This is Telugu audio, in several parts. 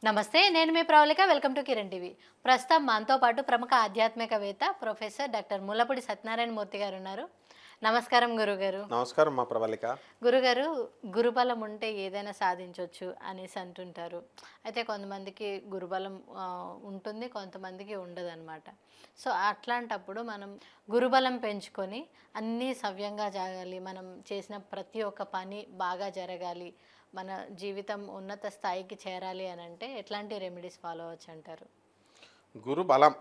నమస్తే. నేను మీ Pravalika. Welcome to Kiran TV. ప్రస్తుతం మనతో పాటు ప్రముఖ ఆధ్యాత్మికవేత్త ప్రొఫెసర్ డాక్టర్ ముల్లపూడి సత్యనారాయణ మూర్తి గారు ఉన్నారు. నమస్కారం గురుగారు. నమస్కారం మా ప్రవళిక. గురుగారు, గురుబలం ఉంటే ఏదైనా సాధించొచ్చు అనేసి అంటుంటారు. అయితే కొంతమందికి గురుబలం ఉంటుంది, కొంతమందికి ఉండదన్నమాట. సో అట్లాంటప్పుడు మనం గురుబలం పెంచుకొని అన్నీ సవ్యంగా జరగాలి, మనం చేసిన ప్రతి ఒక్క పని బాగా జరగాలి, మన జీవితం ఉన్నత స్థాయికి చేరాలి అని అంటే ఎట్లాంటి రెమెడీస్ ఫాలో అవ్వచ్చు అంటారు? గురు బలం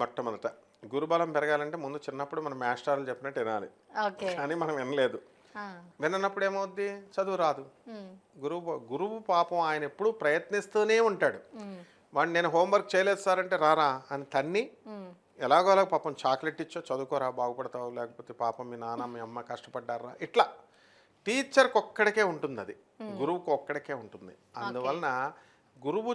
మొట్టమొదట గురుబలం పెరగాలంటే ముందు చిన్నప్పుడు మనం మాస్టర్లు చెప్పినట్టు వినాలి. కానీ మనం వినలేదు. విన్నప్పుడు ఏమవుద్ది? చదువు రాదు. గురువు పాపం ఆయన ఎప్పుడు ప్రయత్నిస్తూనే ఉంటాడు. వాడు నేను హోంవర్క్ చేయలేదు సార్ అంటే రారా అని తన్ని ఎలాగో అలాగ పాపం చాక్లెట్ ఇచ్చో చదువుకోరా బాగుపడతావు, లేకపోతే పాపం మీ నాన్న మీ అమ్మ కష్టపడ్డారా, ఇట్లా టీచర్కి ఒక్కడికే ఉంటుంది, అది గురువుకు ఒక్కడికే ఉంటుంది. అందువలన గురువు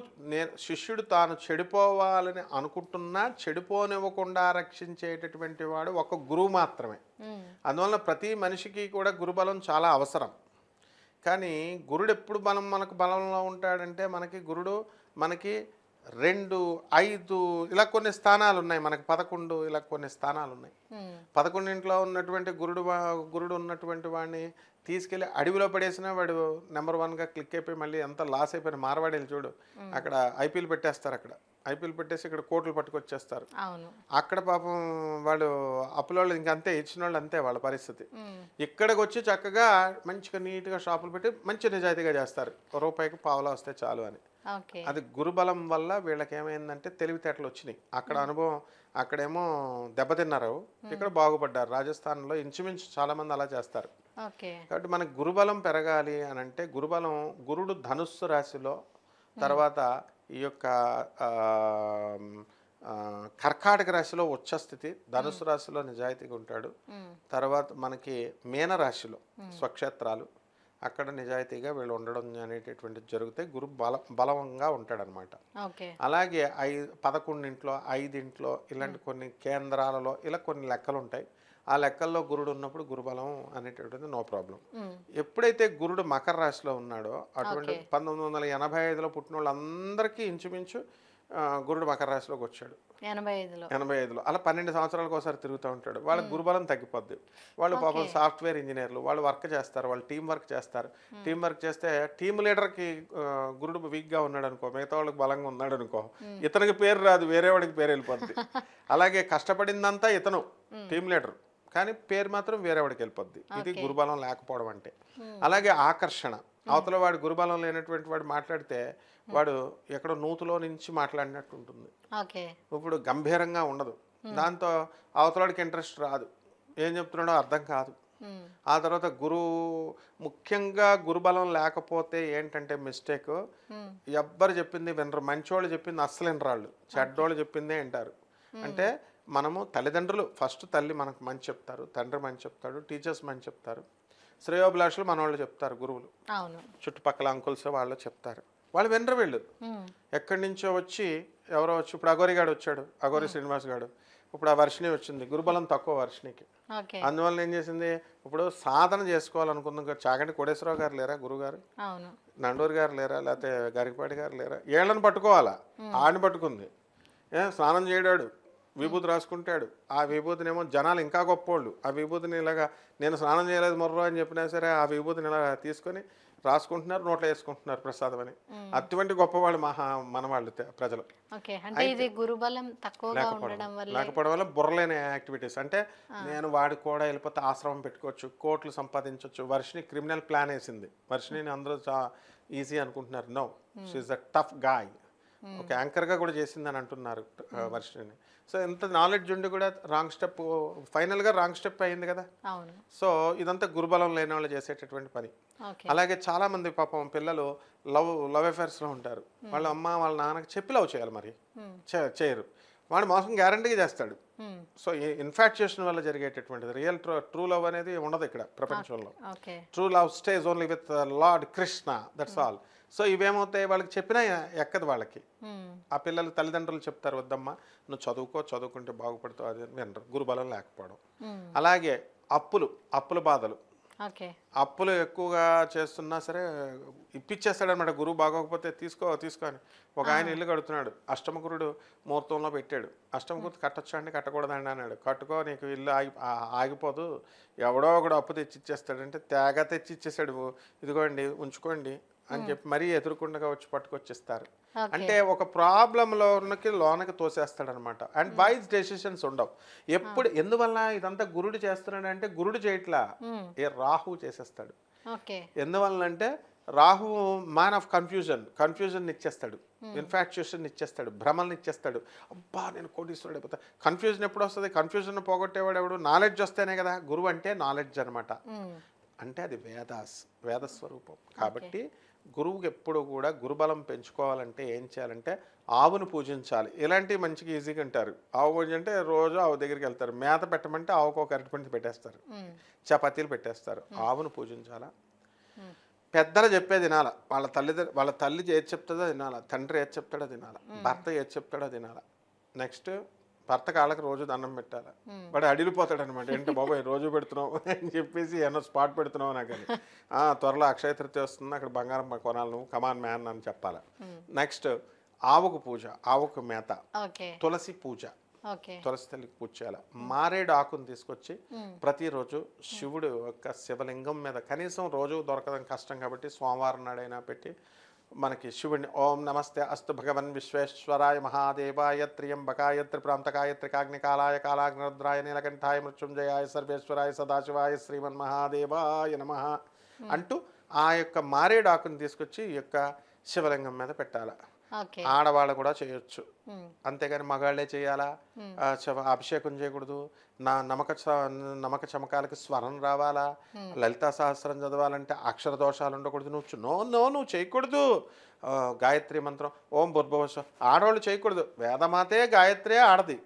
శిష్యుడు తాను చెడిపోవాలని అనుకుంటున్నా చెడిపోనివ్వకుండా రక్షించేటటువంటి వాడు ఒక గురువు మాత్రమే. అందువలన ప్రతి మనిషికి కూడా గురుబలం చాలా అవసరం. కానీ గురుడు ఎప్పుడు మనకు బలంలో ఉంటాడంటే గురుడు మనకి 2, 5 ఇలా కొన్ని స్థానాలు ఉన్నాయి, మనకి 11 ఇలా కొన్ని స్థానాలు ఉన్నాయి. 11 ఉన్నటువంటి గురుడు ఉన్నటువంటి వాడిని తీసుకెళ్ళి అడవిలో పడేసినా వాడు నెంబర్ 1గా క్లిక్ అయిపోయి మళ్ళీ ఎంత లాస్ అయిపోయిన మార్వాడీలు చూడు, అక్కడ ఐపీఎల్ పెట్టేస్తారు, అక్కడ ఐపీఎల్ పెట్టేసి ఇక్కడ కోట్లు పట్టుకొచ్చేస్తారు. అక్కడ పాపం వాళ్ళు అప్పులోళ్ళు ఇంకంతే, ఇచ్చిన వాళ్ళు అంతే వాళ్ళ పరిస్థితి. ఇక్కడికి వచ్చి చక్కగా మంచిగా నీట్గా షాపులు పెట్టి మంచి నిజాయితీగా చేస్తారు, రూపాయికి పావలా వస్తే చాలు అని. అది గురుబలం వల్ల వీళ్ళకి ఏమైందంటే తెలివితేటలు వచ్చినాయి. అక్కడ అనుభవం, అక్కడేమో దెబ్బతిన్నారు, ఇక్కడ బాగుపడ్డారు. రాజస్థాన్లో ఇంచుమించు చాలా మంది అలా చేస్తారు. కాబట్టి మనకు గురుబలం పెరగాలి అని అంటే గురుడు ధనుస్సు రాశిలో, తర్వాత ఈ యొక్క కర్కాటక రాశిలో ఉచ్చస్థితి, ధనుస్సు రాశిలో నిజాయితీగా ఉంటాడు. తర్వాత మనకి మీన రాశిలో స్వక్షేత్రాలు, అక్కడ నిజాయితీగా వీళ్ళు ఉండడం అనేటటువంటిది జరిగితే గురు బలంగా ఉంటాడనమాట. అలాగే 11 5 ఇలాంటి కొన్ని కేంద్రాలలో ఇలా కొన్ని లెక్కలు ఉంటాయి. ఆ లెక్కల్లో గురుడు ఉన్నప్పుడు గురుబలం అనేటటువంటిది నో ప్రాబ్లం. ఎప్పుడైతే గురుడు మకర రాశిలో ఉన్నాడో, అటువంటి 1985లో పుట్టిన వాళ్ళందరికీ ఇంచుమించు గురుడు మకర రాశిలోకి వచ్చాడు. 85లో అలా 12 సంవత్సరాలకు ఒకసారి తిరుగుతూ ఉంటాడు. వాళ్ళకి గురుబలం తగ్గిపోద్ది. వాళ్ళు పాపం సాఫ్ట్వేర్ ఇంజనీర్లు, వాళ్ళు వర్క్ చేస్తారు, వాళ్ళు టీం వర్క్ చేస్తారు. టీం వర్క్ చేస్తే టీం లీడర్కి గురుడు వీక్గా ఉన్నాడు అనుకో, మిగతా వాళ్ళకి బలంగా ఉన్నాడు అనుకో, ఇతనికి పేరు రాదు, వేరే వాడికి పేరు వెళ్ళిపోద్ది. అలాగే కష్టపడిందంతా ఇతను టీం లీడర్, కానీ పేరు మాత్రం వేరే వాడికి వెళ్ళిపోద్ది. ఇది గురుబలం లేకపోవడం అంటే. అలాగే ఆకర్షణ, అవతల వాడు గురుబలం లేనటువంటి వాడు మాట్లాడితే వాడు ఎక్కడో నూతులో నుంచి మాట్లాడినట్టు ఉంటుంది, ఇప్పుడు గంభీరంగా ఉండదు. దాంతో అవతలవాడికి ఇంట్రెస్ట్ రాదు, ఏం చెప్తున్నాడో అర్థం కాదు. ఆ తర్వాత ముఖ్యంగా గురుబలం లేకపోతే ఏంటంటే మిస్టేక్, ఎవ్వరు చెప్పింది వినరు. మంచోళ్ళు చెప్పింది అస్సలు వినరాళ్ళు, చెడ్డోళ్ళు చెప్పిందే వింటారు. అంటే మనము తల్లిదండ్రులు ఫస్ట్, తల్లి మనకు మంచి చెప్తారు, తండ్రి మంచి చెప్తాడు, టీచర్స్ మంచి చెప్తారు, శ్రేయోభిలాషులు మన వాళ్ళు చెప్తారు, గురువులు చుట్టుపక్కల అంకుల్స్ వాళ్ళు చెప్తారు, వాళ్ళు వినరు. వీళ్ళు ఎక్కడి నుంచో వచ్చి ఎవరో వచ్చి, ఇప్పుడు అఘోరిగాడు వచ్చాడు, అఘోరి శ్రీనివాస్ గాడు, ఇప్పుడు ఆ వర్షిణి వచ్చింది, గురుబలం తక్కువ వర్షిణికి. అందువల్ల ఏం చేసింది, ఇప్పుడు సాధన చేసుకోవాలనుకుందాం, చాగంటి కోటేశ్వరరావు గారు లేరా గురుగారు, నండూరు గారు లేరా, లేకపోతే గరికపాటి గారు లేరా, ఏళ్ళని పట్టుకోవాలా, ఆడిని పట్టుకుంది. స్నానం చేయడాడు, విభూతి రాసుకుంటాడు. ఆ విభూతినేమో జనాలు ఇంకా గొప్పోళ్ళు, ఆ విభూతిని ఇలాగా నేను స్నానం చేయలేదు మొర్రో అని చెప్పినా సరే ఆ విభూతిని ఇలా తీసుకొని రాసుకుంటున్నారు, నోట్లో వేసుకుంటున్నారు ప్రసాదం అని. అటువంటి గొప్పవాళ్ళు మనవాళ్ళు ప్రజలు. లేకపోవడం వల్ల బుర్రలేని యాక్టివిటీస్, అంటే నేను వాడికి కూడా వెళ్ళిపోతే ఆశ్రమం పెట్టుకోవచ్చు, కోట్లు సంపాదించవచ్చు. వర్షిని క్రిమినల్ ప్లాన్ వేసింది. వర్షిని అందరూ ఈజీ అనుకుంటున్నారు. No, she's a tough guy. ఒక యాంకర్గా కూడా చేసిందని అంటున్నారు వర్షిని. సో ఎంత నాలెడ్జ్ ఉండి కూడా ఫైనల్గా రాంగ్ స్టెప్ అయింది కదా. సో ఇదంతా గురుబలం లేని వాళ్ళు చేసేటటువంటి పని. అలాగే చాలామంది పాపం పిల్లలు లవ్ అఫేర్స్లో ఉంటారు, వాళ్ళ అమ్మ వాళ్ళ నాన్నకి చెప్పి లవ్ చేయాలి, మరి చేయరు. వాడు మోసం గ్యారంటీగా చేస్తాడు. సో ఇన్ఫాక్చుయేషన్ వల్ల జరిగేటటువంటిది. రియల్ ట్రూ లవ్ అనేది ఉండదు ఇక్కడ ప్రపంచంలో. True love stays only with lord Krishna, that's all. So ఇవేమవుతాయి, వాళ్ళకి చెప్పినా ఎక్కదు వాళ్ళకి. ఆ పిల్లలు తల్లిదండ్రులు చెప్తారు, వద్దమ్మా నువ్వు చదువుకుంటే బాగుపడతావు, అది వినరు, గురుబలం లేకపోవడం. అలాగే అప్పుల బాధలు, ఓకే. అప్పులు ఎక్కువగా చేస్తున్నా సరే ఇప్పించేస్తాడనమాట. గురువు బాగోకపోతే తీసుకో తీసుకో అని. ఒక ఆయన ఇల్లు కడుతున్నాడు, అష్టమగురుడు ముహూర్తంలో పెట్టాడు. అష్టమగురు కట్టొచ్చా అండి, కట్టకూడదండి అన్నాడు. కట్టుకో, నీకు ఇల్లు ఆగిపోదు, ఎవడో ఒకడు అప్పు తెచ్చి ఇచ్చేస్తాడంటే తేగ తెచ్చి ఇచ్చేసాడు. ఇదిగోండి ఉంచుకోండి అని చెప్పి మరీ ఎదురుకుండా వచ్చి పట్టుకొచ్చిస్తారు. అంటే ఒక ప్రాబ్లంలోకి లోనకి తోసేస్తాడనమాట. అండ్ వైజ్ డెసిషన్స్ ఉండవు ఎప్పుడు. ఎందువల్ల ఇదంతా గురుడు చేస్తున్నాడు అంటే, గురుడు చేయట్లా, రాహు చేసేస్తాడు. ఎందువల్ల అంటే రాహు మ్యాన్ ఆఫ్ కన్ఫ్యూజన్ ఇచ్చేస్తాడు, ఇన్ఫాక్చుయేషన్ ఇచ్చేస్తాడు, భ్రమల్ని ఇచ్చేస్తాడు. అబ్బా నేను కోటీశ్వరుడు అయిపోతా. కన్ఫ్యూజన్ ఎప్పుడు వస్తుంది? కన్ఫ్యూజన్ పోగొట్టేవాడు ఎవడు? నాలెడ్జ్ వస్తేనే కదా. గురువు అంటే నాలెడ్జ్ అనమాట. అంటే అది వేదస్వరూపం. కాబట్టి గురువుకి ఎప్పుడు కూడా గురుబలం పెంచుకోవాలంటే ఏం చేయాలంటే ఆవును పూజించాలి. ఇలాంటివి మంచిగా ఈజీగా అంటారు. ఆవు పూజ అంటే రోజు ఆవు దగ్గరికి వెళ్తారు, మేత పెట్టమంటే ఆవుకు ఒక అరటిపండు పెట్టేస్తారు, చపాతీలు పెట్టేస్తారు. ఆవును పూజించాలా, పెద్దలు చెప్పేది వినాల. వాళ్ళ తల్లి ఏది చెప్తుందో తినాలా, తండ్రి ఏది చెప్తాడో తినాలా, భర్త ఏది చెప్తాడో తినాలా. నెక్స్ట్ భర్త కాళ్ళకి రోజు దండం పెట్టాలి. వాడు అడిగిపోతాడు అనమాట. ఏంటో బాబాయ్ రోజు పెడుతున్నావు అని చెప్పేసి ఏమన్నా స్పాట్ పెడుతున్నావు నాకు అని. త్వరలో అక్షయ తృతీయ వస్తుంది, అక్కడ బంగారం కొనాలి, నువ్వు కమాన్ మ్యాన్ అని చెప్పాలి. నెక్స్ట్ ఆవుకు పూజ, ఆవుకు మేత, తులసి పూజ, తులసి తల్లికి పూజ చేయాలి. మారేడు ఆకును తీసుకొచ్చి ప్రతిరోజు శివుడు యొక్క శివలింగం మీద, కనీసం రోజు దొరకడం కష్టం కాబట్టి సోమవారం నాడైనా పెట్టి మనకి శివుడిని ఓం నమస్తే అస్తు భగవన్ విశ్వేశ్వరాయ మహాదేవాయ త్రియంబకాయ త్రిప్రాంతకాయ త్రికాగ్నికాలాయ కాలాగ్నిరుద్రాయ నీలకంఠాయ మృత్యుంజయాయ సర్వేశ్వరాయ సదాశివాయ శ్రీమన్ మహాదేవాయ నమః అంటూ ఆ యొక్క మారేడు ఆకుని తీసుకొచ్చి ఈ యొక్క శివలింగం మీద పెట్టాలి. ఆడవాళ్ళు కూడా చేయొచ్చు, అంతేగాని మగాళ్లే చేయాలా? అభిషేకం చేయకూడదు. నమక చమకాలకి స్వరం రావాలా? లలితా సహస్రం చదవాలంటే అక్షర దోషాలు ఉండకూడదు. నువ్వు చేయకూడదు. గాయత్రి మంత్రం ఓం భూర్భువస్వ ఆడవాళ్ళు చేయకూడదు. వేదమాతే గాయత్రే ఆడది,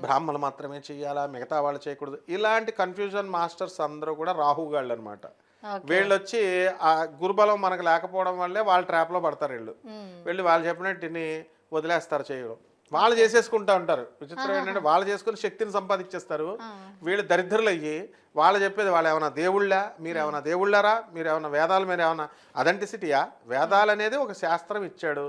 బ్రాహ్మణులు మాత్రమే చెయ్యాలా, మిగతా వాళ్ళు చేయకూడదు. ఇలాంటి కన్ఫ్యూజన్ మాస్టర్స్ అందరూ కూడా రాహుగాళ్ళు అనమాట. వీళ్ళు వచ్చి ఆ గురుబలం మనకు లేకపోవడం వల్లే వాళ్ళు ట్రాప్లో పడతారు. వీళ్ళు వాళ్ళు చెప్పినట్టు వదిలేస్తారు చేయడం. వాళ్ళు చేసేసుకుంటా ఉంటారు. విచిత్రం ఏంటంటే వాళ్ళు చేసుకుని శక్తిని సంపాదించేస్తారు. వీళ్ళు దరిద్రులు అయ్యి వాళ్ళు చెప్పేది, వాళ్ళు ఏమైనా దేవుళ్ళా, మీరేమైనా దేవుళ్ళారా, మీరేమైనా వేదాలు, మీరేమైనా అథెంటిసిటీయా? వేదాలు అనేది ఒక శాస్త్రం ఇచ్చాడు.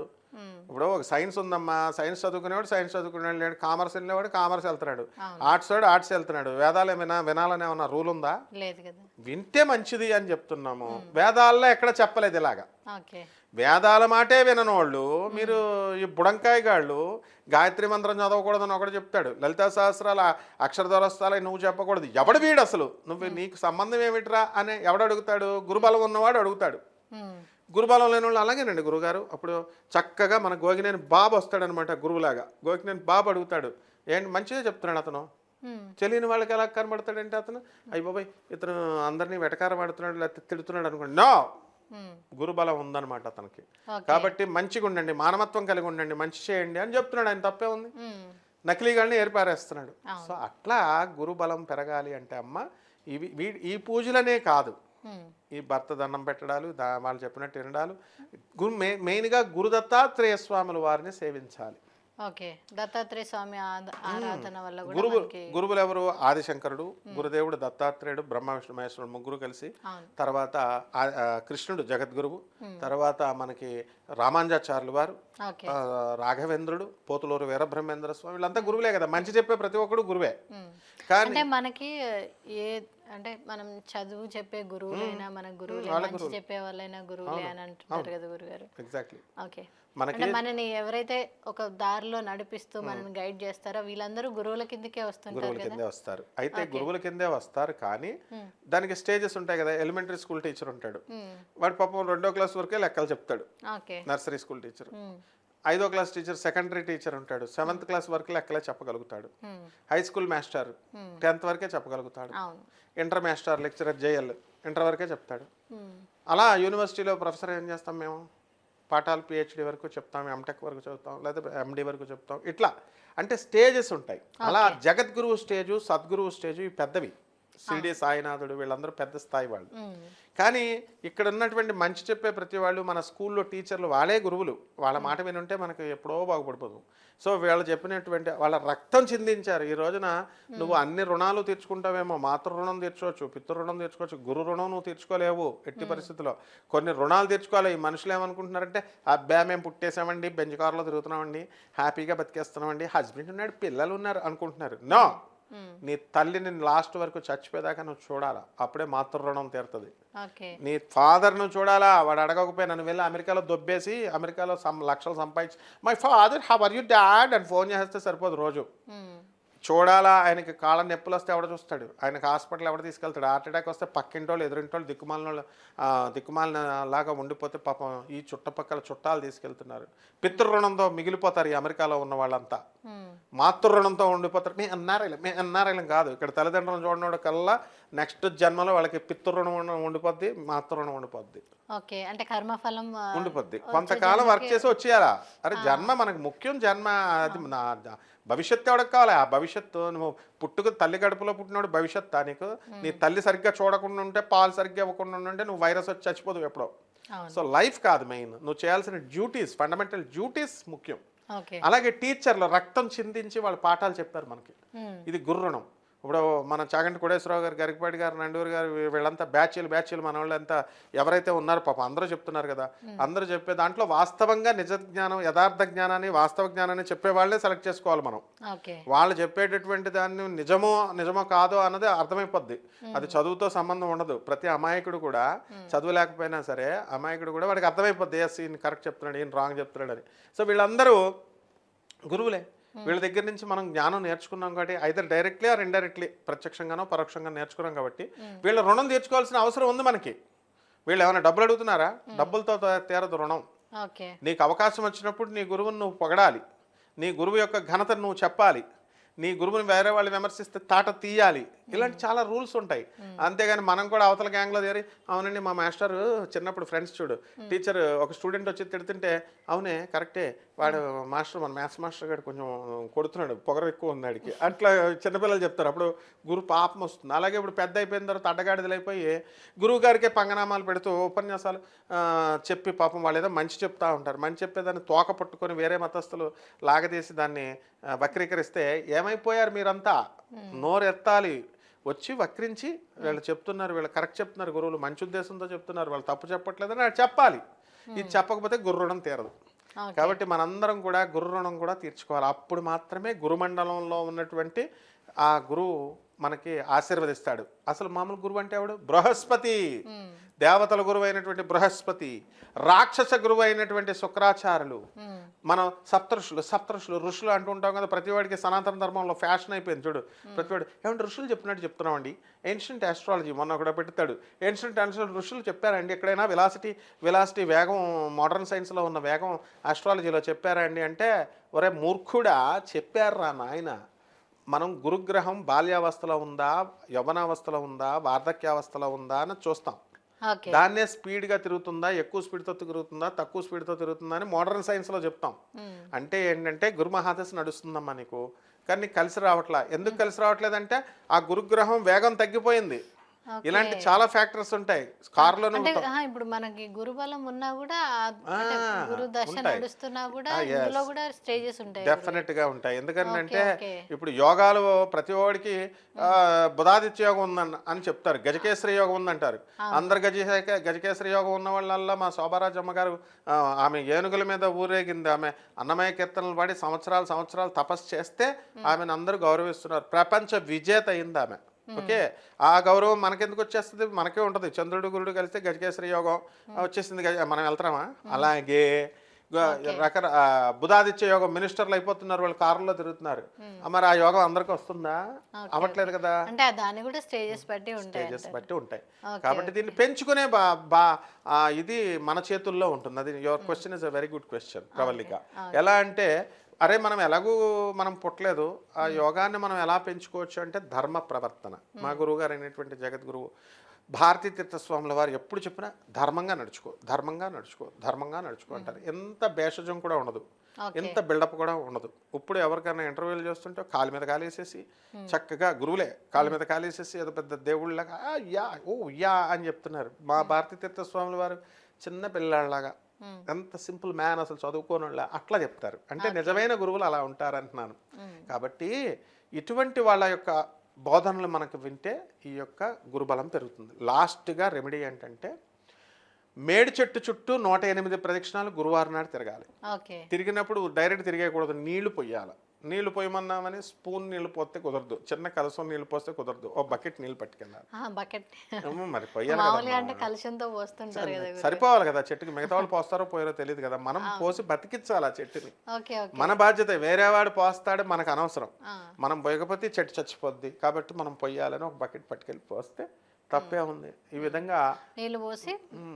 ఇప్పుడు ఒక సైన్స్ ఉందమ్మా, సైన్స్ చదువుకునేవాడు సైన్స్ చదువుకునేవాడు లేడు, కామర్స్ వెళ్ళేవాడు కామర్స్ వెళ్తున్నాడు, ఆర్ట్స్ వాడు ఆర్ట్స్ వెళ్తున్నాడు. వేదాలు ఏమైనా వినాలని ఏమన్నా రూల్ ఉందా? వింటే మంచిది అని చెప్తున్నాము. వేదాల్లో ఎక్కడ చెప్పలేదు ఇలాగా. వేదాల మాటే వినని వాళ్ళు మీరు ఈ బుడంకాయ గాళ్ళు గాయత్రి మంత్రం చదవకూడదని ఒకటి చెప్తాడు, లలితా సహస్రాల అక్షర దొరస్తాలని నువ్వు చెప్పకూడదు. ఎవడు వీడు అసలు? నీకు సంబంధం ఏమిట్రా అని ఎవడు అడుగుతాడు? గురుబలం ఉన్నవాడు అడుగుతాడు. గురుబలం లేని వాళ్ళు అలాగేనండి. గురుగారు అప్పుడు చక్కగా మన గోగినేని బాబు వస్తాడనమాట, గురువులాగా. గోగినేని బాబు అడుగుతాడు, ఏంటి మంచిగా చెప్తున్నాడు అతను, తెలియని వాళ్ళకి ఎలా కనబడతాడంటే అతను అయ్యి బాబాయ్ ఇతను అందరినీ వెటకారం ఆడుతున్నాడు లేకపోతే తిడుతున్నాడు అనుకోండి. నో, గురుబలం ఉందన్నమాట అతనికి. కాబట్టి మంచిగా ఉండండి, మానవత్వం కలిగి ఉండండి, మంచి చేయండి అని చెప్తున్నాడు. ఆయన తప్పే ఉంది? నకిలీగాళ్ళని ఏర్పారేస్తున్నాడు. సో అట్లా గురుబలం పెరగాలి అంటే అమ్మ ఈ పూజలనే కాదు, ఈ భర్త దండం పెట్టడాలు, వాళ్ళు చెప్పినట్టు వినడాలు, మెయిన్గా గురు దత్తాత్రేయ స్వాముల వారిని సేవించాలి. దత్తాత్రేయ స్వామి ఆరాధన వల్ల గురువులు ఎవరు? ఆదిశంకరుడు, గురుదేవుడు దత్తాత్రేయుడు, బ్రహ్మ విష్ణు మహేశ్వరుడు ముగ్గురు కలిసి, తర్వాత కృష్ణుడు జగద్గురువు, తర్వాత మనకి రామానుజాచార్యులు వారు, రాఘవేంద్రుడు, పోతులూరు వీరబ్రహ్మేంద్ర స్వామి, వీళ్ళంతా గురువులే కదా. మంచి చెప్పే ప్రతి ఒక్కడు గురువే. కానీ మనకి అంటే మనం చదువు చెప్పే గురువులైనా మన గురువులే, మంచి చెప్పే వాళ్ళైనా గురువులే అని అంటున్నారు కదా గురుగారు. ఎగ్జాక్ట్లీ. ఓకే, అంటే మనని ఎవరైతే ఒక దారిలో నడిపిస్తూ మనని గైడ్ చేస్తారో వీళ్ళందరూ గురువుల కిందకే వస్తారు. అయితే గురువుల కిందే వస్తారు, కానీ దానికి స్టేజెస్ ఉంటాయి కదా. ఎలిమెంటరీ స్కూల్ టీచర్ ఉంటాడు, వాడు పాపం 2వ క్లాస్ వరకే లెక్కలు చెప్తాడు. Nursery school teacher. 5వ క్లాస్ టీచర్, సెకండరీ టీచర్ ఉంటాడు, 7th క్లాస్ వరకు లెక్కలే చెప్పగలుగుతాడు. హై స్కూల్ మాస్టర్ 10th వరకే చెప్పగలుగుతాడు. Inter master lecturer JL inter వరకే చెప్తాడు. అలా యూనివర్సిటీలో ప్రొఫెసర్ ఏం చేస్తాం మేము? పాఠాలు పిహెచ్డి వరకు చెప్తాం, ఎంటెక్ వరకు చెప్తాం, లేదా ఎండి వరకు చెప్తాం. ఇట్లా అంటే స్టేజెస్ ఉంటాయి. అలా జగద్గురువు స్టేజు, సద్గురువు స్టేజు, ఇవి పెద్దవి షిరిడి సాయినాథుడు వీళ్ళందరూ పెద్ద స్థాయి వాళ్ళు. కానీ ఇక్కడ ఉన్నటువంటి మంచి చెప్పే ప్రతి వాళ్ళు మన స్కూల్లో టీచర్లు వాళ్ళే గురువులు. వాళ్ళ మాట వినుంటే మనకు ఎప్పుడో బాగుపడిపోదు. సో వీళ్ళు చెప్పినటువంటి వాళ్ళ రక్తం చిందించారు. ఈ రోజున నువ్వు అన్ని రుణాలు తీర్చుకుంటావేమో, మాతృ రుణం తీర్చుకోవచ్చు, పితృ రుణం తీర్చుకోవచ్చు, గురు రుణం నువ్వు తీర్చుకోలేవు ఎట్టి పరిస్థితుల్లో. కొన్ని రుణాలు తీర్చుకోవాలి. ఈ మనుషులు ఏమనుకుంటున్నారంటే అబ్బా మేము పుట్టేసామండి, బెంచ్ కార్లో తిరుగుతున్నామండి, హ్యాపీగా బతికేస్తున్నామండి, హస్బెండ్ ఉన్నాడు, పిల్లలు ఉన్నారు అనుకుంటున్నారు. నో, నీ తల్లిని లాస్ట్ వరకు చచ్చిపోయేదాకా నువ్వు చూడాలా, అప్పుడే మాతృ రుణం తీరుతుంది. నీ ఫాదర్ నువ్వు చూడాలా, వాడు అడగకపోయినా నువ్వు వెళ్ళి అమెరికాలో దొబ్బేసి అమెరికాలో లక్షలు సంపాదించి my father how are you dad అని ఫోన్ చేస్తే సరిపోదు. రోజు చూడాలా. ఆయనకి కాళ్ళ నొప్పులు వస్తే ఎవడ చూస్తాడు, ఆయనకి హాస్పిటల్ ఎవడ తీసుకెళ్తాడు, హార్ట్ అటాక్ వస్తే పక్కింటోళ్ళు ఎదురింటోళ్ళు దిక్కుమాలిన లాగా ఉండిపోతే పాపం ఈ చుట్టపక్కల చుట్టాలు తీసుకెళ్తున్నారు. పితృ రుణంతో మిగిలిపోతారు ఈ అమెరికాలో ఉన్న వాళ్ళంతా. మాతృ రుణంతో ఉండిపోతారు. మేము ఎన్ఆర్ఐలం కాదు, ఇక్కడ తల్లిదండ్రులను చూడడం కల్లా నెక్స్ట్ జన్మలో వాళ్ళకి పితృ రుణం ఉండిపోద్ది, మాతృ రుణం ఉండిపోద్ది. అంటే కర్మఫలం ఉండిపోద్ది. కొంతకాలం వర్క్ చేసి వచ్చేయాలా. అరే జన్మ మనకు ముఖ్యం, జన్మ అది నా భవిష్యత్తు ఎవరికి కావాలి. ఆ భవిష్యత్తు నువ్వు పుట్టుకు తల్లి గడుపులో పుట్టినోడు భవిష్యత్తు నీకు. నీ తల్లి సరిగ్గా చూడకుండా ఉంటే, పాలు సరిగ్గా ఇవ్వకుండా ఉంటే నువ్వు వైరస్ వచ్చి చచ్చిపోదు ఎప్పుడో. సో లైఫ్ కాదు మెయిన్, నువ్వు చేయాల్సిన డ్యూటీస్, ఫండమెంటల్ డ్యూటీస్ ముఖ్యం. అలాగే టీచర్లు రక్తం చిందించి వాళ్ళు పాఠాలు చెప్పారు మనకి. ఇది గురు రుణం. ఇప్పుడు మన చాగంటి కోటేశ్వరరావు గారు, గరికపాటి గారు, నండూరు గారు, వీళ్ళంతా బ్యాచీలు మన వాళ్ళంతా ఎవరైతే ఉన్నారో పాపం అందరూ చెప్తున్నారు కదా. అందరూ చెప్పే దాంట్లో వాస్తవంగా నిజ జ్ఞానం, యథార్థ జ్ఞానాన్ని, వాస్తవ జ్ఞానాన్ని చెప్పే వాళ్ళే సెలెక్ట్ చేసుకోవాలి మనం. వాళ్ళు చెప్పేటటువంటి దాన్ని నిజమో కాదో అన్నది అర్థమైపోద్ది. అది చదువుతో సంబంధం ఉండదు. ప్రతి అమాయకుడు కూడా చదువు లేకపోయినా సరే అమాయకుడు కూడా వాడికి అర్థమైపోద్ది, ఎస్ ఈయన కరెక్ట్ చెప్తున్నాడు, ఈయన రాంగ్ చెప్తున్నాడు అని. సో వీళ్ళందరూ గురువులే. వీళ్ళ దగ్గర నుంచి మనం జ్ఞానం నేర్చుకున్నాం కాబట్టి ఐదర్ డైరెక్ట్లీ ఆర్ ఇండైరెక్ట్లీ, ప్రత్యక్షంగానో పరోక్షంగా నేర్చుకున్నాం కాబట్టి వీళ్ళ రుణం తీర్చుకోవాల్సిన అవసరం ఉంది మనకి. వీళ్ళు ఏమైనా డబ్బులు అడుగుతున్నారా? డబ్బులతో తీరదు రుణం. నీకు అవకాశం వచ్చినప్పుడు నీ గురువుని నువ్వు పొగడాలి, నీ గురువు యొక్క ఘనతను నువ్వు చెప్పాలి, నీ గురువుని వేరే వాళ్ళు విమర్శిస్తే తాట తీయాలి. ఇలాంటి చాలా రూల్స్ ఉంటాయి. అంతేగాని మనం కూడా అవతల గ్యాంగ్లో చేరి అవునండి మా మాస్టర్ చిన్నప్పుడు ఫ్రెండ్స్ చూడు, టీచర్ ఒక స్టూడెంట్ వచ్చి తిడుతుంటే అవునే కరెక్టే, వాడు మాస్టర్ మన మ్యాథ్స్ మాస్టర్ గారు కొంచెం కొడుతున్నాడు, పొగరు ఎక్కువ ఉంది వాడికి, అట్లా చిన్నపిల్లలు చెప్తారు. అప్పుడు గురువు పాపం వస్తుంది. అలాగే ఇప్పుడు పెద్ద అయిపోయిన తర్వాత అడ్డగాడిదలు అయిపోయి గురువు గారికే పంగనామాలు పెడుతూ ఉపన్యాసాలు చెప్పి పాపం వాళ్ళు ఏదో మంచి చెప్తా ఉంటారు. మంచి చెప్పేదాన్ని తోక పట్టుకొని వేరే మతస్థులు లాగదీసి దాన్ని వక్రీకరిస్తే ఏమైపోయారు మీరంతా? నోరు ఎత్తాలి, వచ్చి వక్రించి వీళ్ళు చెప్తున్నారు, వీళ్ళు కరెక్ట్ చెప్తున్నారు, గురువులు మంచి ఉద్దేశంతో చెప్తున్నారు, వాళ్ళు తప్పు చెప్పట్లేదని అది చెప్పాలి. ఇది చెప్పకపోతే గురు రుణం తీరదు. కాబట్టి మనందరం కూడా గురు రుణం కూడా తీర్చుకోవాలి. అప్పుడు మాత్రమే గురుమండలంలో ఉన్నటువంటి ఆ గురువు మనకి ఆశీర్వదిస్తాడు. అసలు మామూలు గురువు అంటే ఎవడు? బృహస్పతి. దేవతల గురువు అయినటువంటి బృహస్పతి, రాక్షస గురువు అయినటువంటి శుక్రాచార్యులు, మనం సప్తఋషులు ఋషులు అంటూ ఉంటాం కదా. ప్రతివాడికి సనాతన ధర్మంలో ఫ్యాషన్ అయిపోయింది చూడు. ప్రతివాడు ఏమంటే ఋషులు చెప్పినట్టు చెప్తున్నామండి. ఏన్షియంట్ ఆస్ట్రాలజీ మొన్న కూడా పెడతాడు. ఏన్షియంట్ ఋషులు చెప్పారండి ఎక్కడైనా వెలాసిటీ వేగం మోడర్న్ సైన్స్లో ఉన్న వేగం ఆస్ట్రాలజీలో చెప్పారా అండి అంటే, ఒరే మూర్ఖుడా చెప్పారా నాయన. మనం గురుగ్రహం బాల్యావస్థలో ఉందా, యవ్వనావస్థలో ఉందా, వార్ధక్యావస్థలో ఉందా అని చూస్తాం. దాన్నే స్పీడ్గా తిరుగుతుందా, ఎక్కువ స్పీడ్తో తిరుగుతుందా, తక్కువ స్పీడ్తో తిరుగుతుందా అని మోడర్న్ సైన్స్లో చెప్తాం. అంటే ఏంటంటే గురు మహాదశ నడుస్తుందమ్మా నీకు, కానీ నీకు కలిసి రావట్లా. ఎందుకు కలిసి రావట్లేదంటే ఆ గురుగ్రహం వేగం తగ్గిపోయింది. ఇలాంటి చాలా ఫ్యాక్టర్స్ ఉంటాయి. కార్లో ఇప్పుడు మనకి గురుబలం ఉన్నా కూడా, గురు దశ నడుస్తున్నా కూడా ఇందులో కూడా స్టేజెస్ ఉంటాయి, డెఫినెట్ గా ఉంటాయి. ఎందుకంటే ఇప్పుడు యోగాలు ప్రతి వాడికి బుధాదిత్య యోగం ఉందని అని చెప్తారు, గజకేశ్వరి యోగం ఉందంటారు. అందరు గజకేశ్వరి యోగం ఉన్న వాళ్ళల్లో మా శోభారాజమ్మ గారు, ఆమె ఏనుగుల మీద ఊరేగింది, ఆమె అన్నమయ్య కీర్తనలు పాడి సంవత్సరాలు తపస్సు చేస్తే ఆమెను అందరూ గౌరవిస్తున్నారు. ప్రపంచ విజేత అయింది ఆమె. ఓకే, ఆ గౌరవం మనకెందుకు వచ్చేస్తుంది? మనకే ఉంటుంది. చంద్రుడు గురుడు కలిస్తే గజకేశ్వరి యోగం వచ్చేసింది, మనం వెళ్తామా? అలాగే బుధాదిత్య యోగం మినిస్టర్లు అయిపోతున్నారు, వాళ్ళు కారులో తిరుగుతున్నారు. మరి ఆ యోగం అందరికి వస్తుందా? అవ్వట్లేదు కదా. స్టేజెస్ బట్టి ఉంటాయి. కాబట్టి దీన్ని పెంచుకునే ఇది మన చేతుల్లో ఉంటుంది. అది your question is a very good question Pravallika. ఎలా అంటే అరే మనం పుట్టలేదు, ఆ యోగాన్ని మనం ఎలా పెంచుకోవచ్చు అంటే ధర్మ ప్రవర్తన. మా గురువు గారు అయినటువంటి జగద్గురువు భారతీ తీర్థస్వాముల వారు ఎప్పుడు చెప్పినా ధర్మంగా నడుచుకో అంటారు. ఎంత భేషజం కూడా ఉండదు. ఓకే. ఇంత బిల్డప్ కూడా ఉండదు. ఇప్పుడు ఎవరికైనా ఇంటర్వ్యూలు చేస్తుంటే కాలు మీద కాలేసేసి చక్కగా గురువులే కాళ్ళ మీద కాలేసేసి ఏదో పెద్ద దేవుళ్ళలాగా యా ఓ యా అని చెప్తున్నారు. మా భారతీ తీర్థ స్వాముల వారు చిన్న పిల్లాళ్ళలాగా ఎంత సింపుల్ మ్యాన్, అసలు చదువుకోని అట్లా చెప్తారు. అంటే నిజమైన గురువులు అలా ఉంటారంటున్నాను. కాబట్టి ఇటువంటి వాళ్ళ యొక్క బోధనలు మనకు వింటే ఈ యొక్క గురుబలం పెరుగుతుంది. లాస్ట్గా రెమెడీ ఏంటంటే మేడి చెట్టు చుట్టూ 108 ప్రదక్షిణాలు గురువారం నాడు తిరగాలి. ఓకే. తిరిగినప్పుడు డైరెక్ట్ తిరిగేయకూడదు, నీళ్లు పొయ్యాలి. నీళ్లు పోయమన్నామని స్పూన్ నీళ్లు పోస్తే కుదరదు, చిన్న కలసం నీళ్లు పోస్తే కుదరదు, ఓ బకెట్ నీళ్ళు పట్టుకెళ్ళాలి. బకెట్ మరి పొయ్యాలి మామూలుగా కదా, అంటే కలుషంతో పోస్తుంటారు కదా గురుగారు. సరిపోవాలి కదా చెట్టుకి. మిగతా వాళ్ళు పోస్తారో పోయారో తెలియదు కదా, మనం పోసి బతికించాలి ఆ చెట్టుని. ఓకే. ఓకే. మన బాధ్యత. వేరేవాడు పోస్తాడు, మనకు అనవసరం. మనం పోయకపోతే చెట్టు చచ్చిపోద్ది. కాబట్టి మనం పొయ్యాలని ఒక బకెట్ పట్టుకెళ్ళి పోస్తే తప్పే ఉంది. ఈ విధంగా నీళ్లు పోసి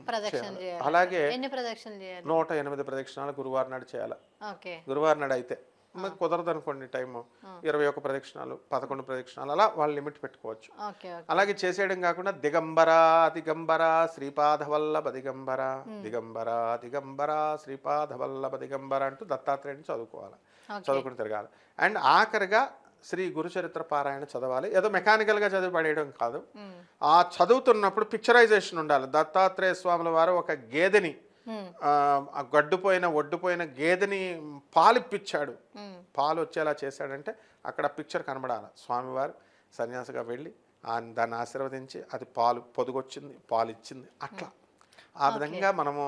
ప్రదక్షిణ చేయాలి. అలాగే ఎన్ని ప్రదక్షిణలు చేయాలి? 108 ప్రదక్షిణాలు గురువారం నాడు చేయాలి. ఓకే. గురువారం నాడు అయితే మీకు కుదరదు అనుకోండి టైము, 21 ప్రదక్షిణాలు, 11 ప్రదక్షిణాలు, అలా వాళ్ళు లిమిట్ పెట్టుకోవచ్చు. ఓకే. ఓకే. అలాగే చేసేయడం కాకుండా దిగంబర దిగంబర శ్రీపాదవల్లభ దిగంబర దిగంబర దిగంబర శ్రీపాదవల్లభ దిగంబర అంటూ దత్తాత్రేయుని చదువుకోవాలి, చదువుకుని తిరగాలి. అండ్ ఆఖరిగా శ్రీ గురుచరిత్ర పారాయణ చదవాలి. ఏదో మెకానికల్గా చదివి పడేయడం కాదు. ఆ చదువుతున్నప్పుడు పిక్చరైజేషన్ ఉండాలి. దత్తాత్రేయ స్వాముల వారు ఒక గేదెని, ఒడ్డుపోయిన గేదెని పాలిప్పించాడు, పాలు వచ్చేలా చేశాడంటే అక్కడ పిక్చర్ కనబడాలి. స్వామివారు సన్యాసిగా వెళ్ళి దాన్ని ఆశీర్వదించి అది పాలు పొదుగొచ్చింది, పాలు ఇచ్చింది, అట్లా ఆ విధంగా మనము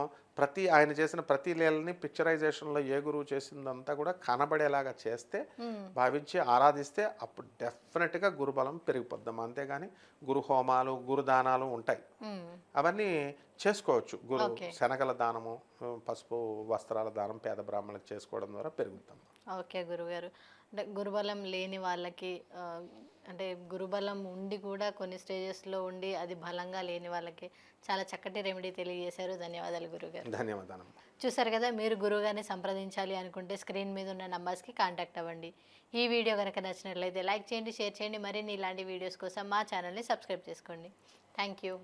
ఆయన చేసిన ప్రతి లీలని పిక్చరైజేషన్లో ఏ గురువు చేసిందంతా కూడా కనబడేలాగా చేస్తే, భావించి ఆరాధిస్తే అప్పుడు డెఫినెట్గా గురుబలం పెరిగిపోద్దాం. అంతేగాని గురు హోమాలు, గురుదానాలు ఉంటాయి, అవన్నీ చేసుకోవచ్చు. శనగల దానము, పసుపు వస్త్రాల దానం పేద బ్రాహ్మణులకు చేసుకోవడం ద్వారా పెరుగుతాం. ఓకే గురుగారు. అంటే గురుబలం లేని వాళ్ళకి, అంటే గురుబలం ఉండి కూడా కొన్ని స్టేజెస్లో ఉండి అది బలంగా లేని వాళ్ళకి చాలా చక్కటి రెమెడీ తెలియజేశారు. ధన్యవాదాలు గురుగారు. ధన్యవాదాలు. చూసారు కదా, మీరు గురువుగారిని సంప్రదించాలి అనుకుంటే స్క్రీన్ మీద ఉన్న నంబర్స్కి కాంటాక్ట్ అవ్వండి. ఈ వీడియో కనుక నచ్చినట్లయితే లైక్ చేయండి, షేర్ చేయండి. మరిన్ని ఇలాంటి వీడియోస్ కోసం మా ఛానల్ని సబ్స్క్రైబ్ చేసుకోండి. Thank you.